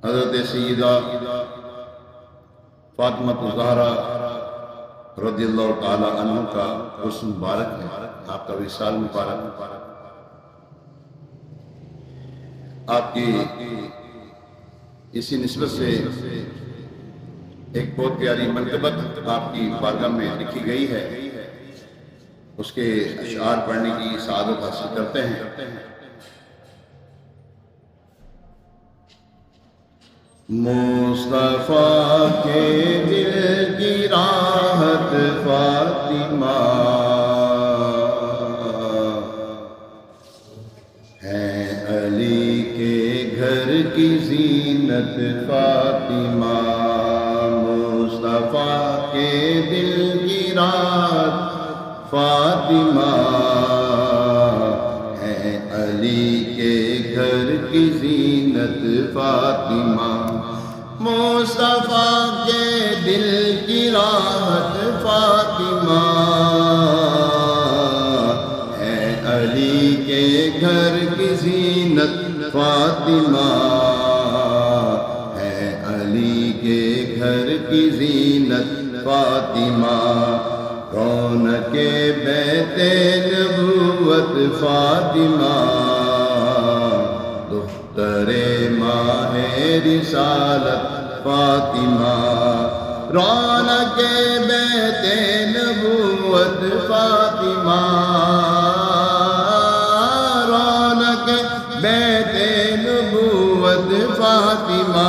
حضرت سیدہ فاطمہ الزہرا رضی اللہ تعالی عنہ کا عرس مبارک ہے، آپ کا وصال مبارک۔ آپ کی اسی نسبت سے ایک بہت پیاری منقبت آپ کی بارگاہ میں لکھی گئی ہے، اس کے اشعار پڑھنے کی سعادت حاصل کرتے ہیں۔ مصطفیٰ کے دل کی راحت فاطمہ ہے، علی کے گھر کی زینت فاطمہ۔ مصطفیٰ کے دل کی راحت فاطمہ ہے، علی کے گھر کی زینت فاطمہ۔ مصطفیٰ کے دل کی راحت فاطمہ ہے، علی کے گھر کی زینت فاطمہ ہے، علی کے گھر کی زینت فاطمہ۔ رونق بیت نبوت فاطمہ، دختر ماہ رسالت فاطمہ۔ رونق بیت نبوت فاطمہ، رونق بیت نبوت فاطمہ،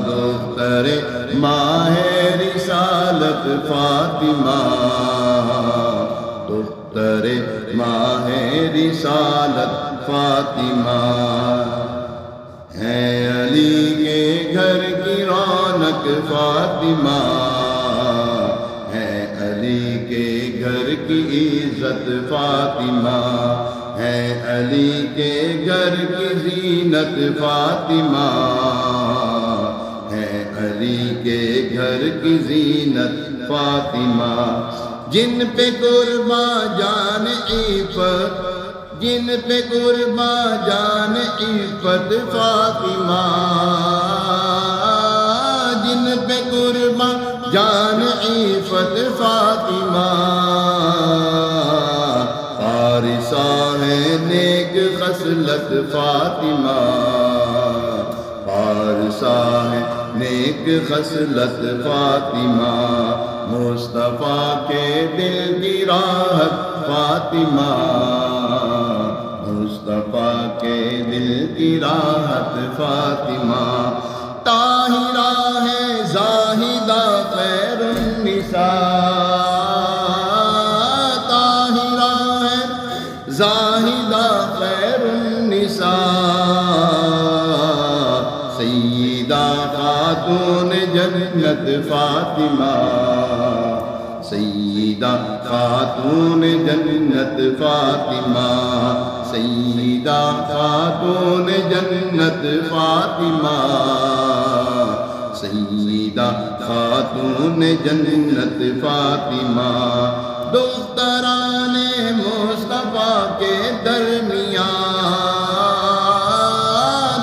دختر ماہ رسالت فاطمہ، دختر ماہ رسالت فاطمہ ہے، علی کے گھر کی رونق فاطمہ ہے، علی کے گھر کی عزت فاطمہ ہے، علی کے گھر کی زینت فاطمہ ہے، علی کے گھر کی زینت فاطمہ۔ جن پہ قرباں جان عفت، جن پہ قرباں جان عفت فاطمہ، جن پہ قرباں جان عفت فاطمہ، فارساں ہے نیک خصلت فاطمہ، فارساں ہے نیک خصلت فاطمہ۔ مصطفیٰ کے دل کی راحت فاطمہ، مصطفیٰ کے دل کی راحت فاطمہ۔ طاہرہ ہے زاہدہ خیر النساء، طاہرہ ہے زاہدہ خیر النساء، سیدہ خاتون جنت فاطمہ، سیدہ خاتون جنت فاطمہ، سیدہ خاتون جنت فاطمہ، سیدہ خاتون جنت فاطمہ۔ دختران مصطفیٰ کے درمیان،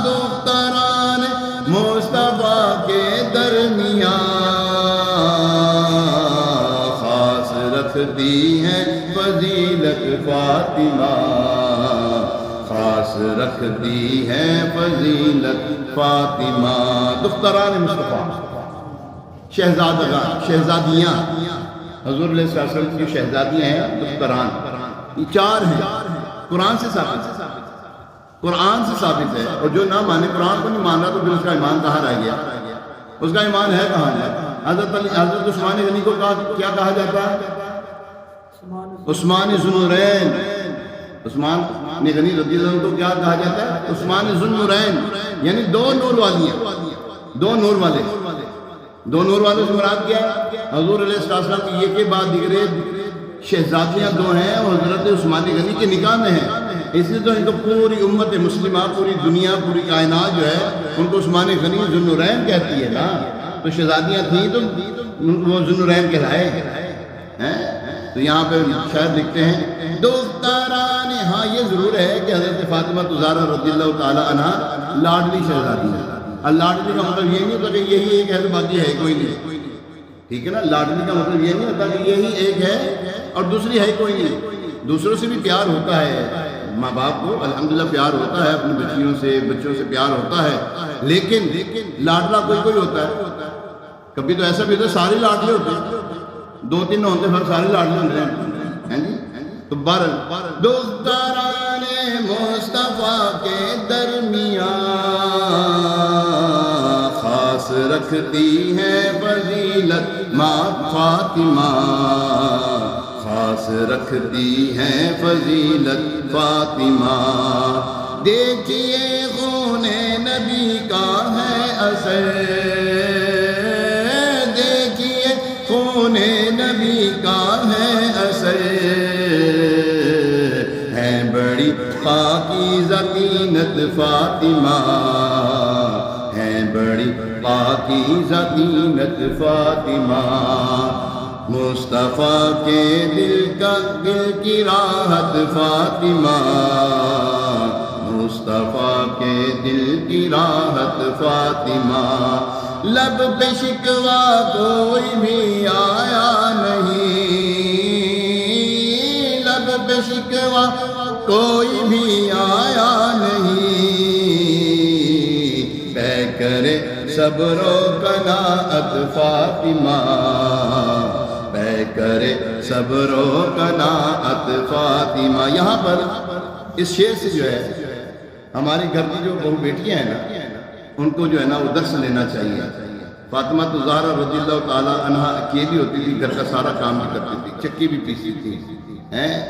دختران مصطفیٰ کے درمیان خاص رکھتی ہیں فضیلت فاطمہ، خاص رکھتی ہے فضیلت فاطمہ۔ دختران مصطفیٰ، شہزادیاں، حضور علیہ السلام کی شہزادیاں ہیں دختران، یہ چار ہیں، قرآن سے ثابت ہے، قرآن سے ثابت ہے۔ اور جو نہ مانے، قرآن کو نہیں مان رہا، تو پھر اس کا ایمان کہاں رہ گیا؟ اس کا ایمان ہے کہاں ہے؟ حضرت عثمان غنی کو کیا کہا جاتا ہے؟ عثمان ذوالنورین، عثمان غنی رضی اللہ عنہ کو کیا کہا جاتا ہے؟ عثمان ذوالنورین، یعنی دو نور والیاں، دو نور والے، دو نور والوں سے مراد کیا ہے؟ حضور علیہ السلام کی یہ کے بعد دیگرے شہزادیاں دو ہیں، اور حضرت عثمان غنی کے نکاح میں ہیں، اس لیے تو ان کو پوری امت مسلمہ، پوری دنیا، پوری کائنات جو ہے ان کو عثمان غنی ذوالنورین کہتی ہے نا۔ تو شہزادیاں تھیں تو وہ ذوالنورین کہلائے ہیں۔ تو یہاں پہ شاید لکھتے ہیں دختران، ہاں یہ ضرور ہے کہ حضرت فاطمہ زہرا رضی اللہ تعالی عنہا لاڈلی شہزادی ہے. اور لاڈلی کا مطلب یہ نہیں ہوتا کہ یہی ایک ہے، باقی ہے کوئی نہیں. ٹھیک ہے نا، لاڈلی کا مطلب یہ نہیں ہوتا کہ یہی ایک ہے اور دوسری ہے کوئی نہیں. دوسروں سے بھی پیار ہوتا ہے، ماں باپ کو الحمدللہ پیار ہوتا ہے، اپنی بچیوں سے بچوں سے پیار ہوتا ہے، لیکن لاڈلا کوئی کوئی ہوتا ہے. کبھی تو ایسا بھی ہوتا ہے سارے لاڈلے ہوتے ہیں، 2-3 ہوتے ہیں سارے لاڈلے ہوتے ہیں جی. تو دختران مصطفیٰ کے درمیان خاص رکھتی ہے فضیلت ماں فاطمہ، خاص رکھتی ہے فضیلت فاطمہ. دیکھیے خون نبی کا ہے اثر، دیکھیے خون نبی کا ہے اثر، ہے بڑی پاکیزہ زینت فاطمہ، ہے بڑی پاکیزہ زینت فاطمہ. مصطفیٰ کے دل کی راحت فاطمہ، مصطفیٰ کے دل کی راحت فاطمہ. لب پہ شکوہ کوئی بھی آیا نہیں، لب پہ شکوہ کوئی بھی آیا نہیں. طے کرے صبر و قناعت فاطمہ، طے کرے صبر و قناعت فاطمہ. یہاں پر اس شعر سے جو ہے ہمارے گھر کی جو بہو بیٹیاں ہیں نا، ان کو جو ہے نا وہ درس لینا چاہیے. فاطمہ زہرا رضی اللہ تعالی عنہا اکیلی ہوتی تھی، گھر کا سارا کام بھی کرتی تھی، چکی بھی پیستی تھی،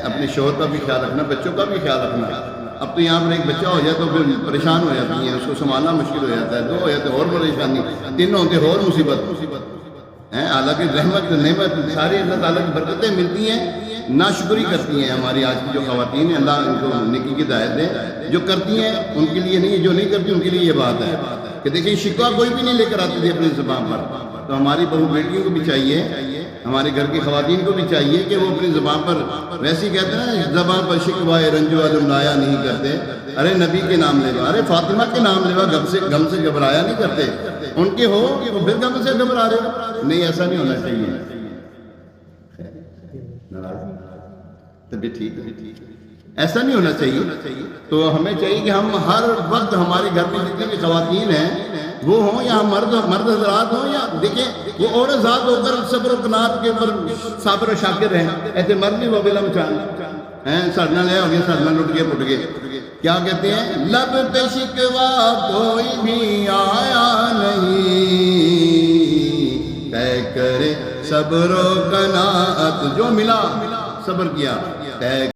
اپنے شوہر کا بھی خیال رکھنا، بچوں کا بھی خیال رکھنا. اب تو یہاں پر ایک بچہ ہو جائے تو پھر پریشان ہو جاتی ہیں، اس کو سنبھالنا مشکل ہو جاتا ہے. 2 ہو جاتے اور پریشانی، 3 ہوتے اور مصیبت. حالانکہ رحمت نعمت ساری اللہ تعالیٰ کی برکتیں ملتی ہیں، ناشکری کرتی ہیں ہماری آج کی جو خواتین ہیں. اللہ ان کو نیکی کی ہدایت دے. جو کرتی ہیں ان کے لیے نہیں، جو نہیں کرتی ان کے لیے یہ بات ہے کہ دیکھیں شکوہ کوئی بھی نہیں لے کر آتی تھی اپنی زبان پر. تو ہماری بہو بیٹیوں کو بھی چاہیے، ہمارے گھر کی خواتین کو بھی چاہیے کہ وہ اپنی زبان پر، ویسے ہی کہتے ہیں نا زبان پر شکوہ رنجو لایا نہیں کرتے. ارے نبی کے نام لے ارے فاطمہ کے نام لے غم سے گھبرایا نہیں کرتے. ان کے ہو کہ وہ پھر غم سے گھبرا رہے ہو، نہیں ایسا نہیں ہونا چاہیے. طبیعت ٹھیک ہے، ایسا نہیں ہونا چاہیے. تو ہمیں چاہیے کہ ہم ہر وقت ہمارے گھر میں جتنے بھی خواتین ہیں وہ ہوں یا مرد حضرات ہوں، یا دیکھیں وہ عورت ذات ہو کر صبر و قناعت کے اوپر صابر و شاکر ہیں. ایسے مرد نہیں وہ بلا مچان سڑنا لے ہو گیا، سڑنا لٹ گیا پٹ گئے. کیا کہتے ہیں؟ لب پہ شکوہ کوئی بھی آیا نہیں، طے کرے صبر و قناعت، جو ملا صبر کیا. طے